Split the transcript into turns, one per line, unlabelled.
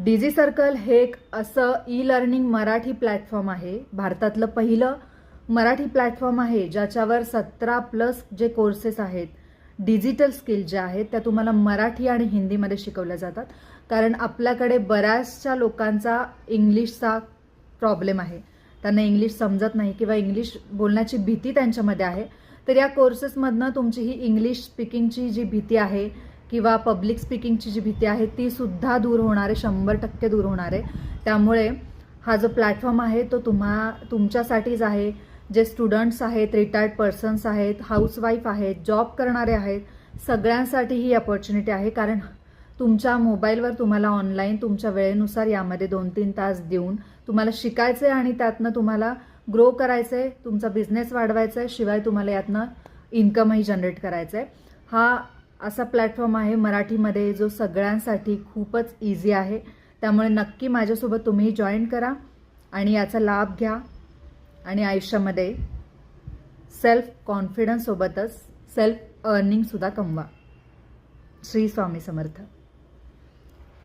डिजी circle हे एक असं ई लर्निंग मराठी प्लॅटफॉर्म आहे. भारतातलं पहिलं मराठी प्लॅटफॉर्म आहे ज्याच्यावर 17+ जे कोर्सेस आहेत, डिजिटल स्किल ज्या आहेत त्या तुम्हाला मराठी आणि हिंदीमध्ये शिकवल्या जातात. कारण आपल्याकडे बऱ्याचशा लोकांचा इंग्लिशचा प्रॉब्लेम आहे, त्यांना इंग्लिश समजत नाही किंवा इंग्लिश बोलण्याची भीती त्यांच्यामध्ये आहे. तर या कोर्सेसमधनं तुमची ही इंग्लिश स्पीकिंगची जी भीती आहे किंवा पब्लिक स्पीकिंगची जी भीती आहे ती सुद्धा दूर होणार आहे, 100% दूर होणार आहे. त्यामुळे हा जो प्लॅटफॉर्म आहे तो तुमच्यासाठीच आहे. जे स्टुडंट्स आहेत, रिटायर्ड पर्सन्स आहेत, हाऊसवाईफ आहेत, जॉब करणारे आहेत, सगळ्यांसाठी ही अपॉर्च्युनिटी आहे. कारण तुमच्या मोबाईलवर तुम्हाला ऑनलाईन तुमच्या वेळेनुसार यामध्ये 2-3 तास देऊन तुम्हाला शिकायचं आहे आणि त्यातनं तुम्हाला ग्रो करायचं आहे, तुमचा बिझनेस वाढवायचा आहे, शिवाय तुम्हाला यातनं इन्कमही जनरेट करायचं आहे. हा असा प्लॅटफॉर्म आहे मराठीमध्ये जो सगळ्यांसाठी खूपच इझी आहे. त्यामुळे नक्की माझ्यासोबत तुम्ही जॉईन करा आणि याचा लाभ घ्या आणि आयुष्यामध्ये सेल्फ कॉन्फिडन्स सोबतच सेल्फ अर्निंग सुद्धा कमवा. श्री स्वामी समर्थ.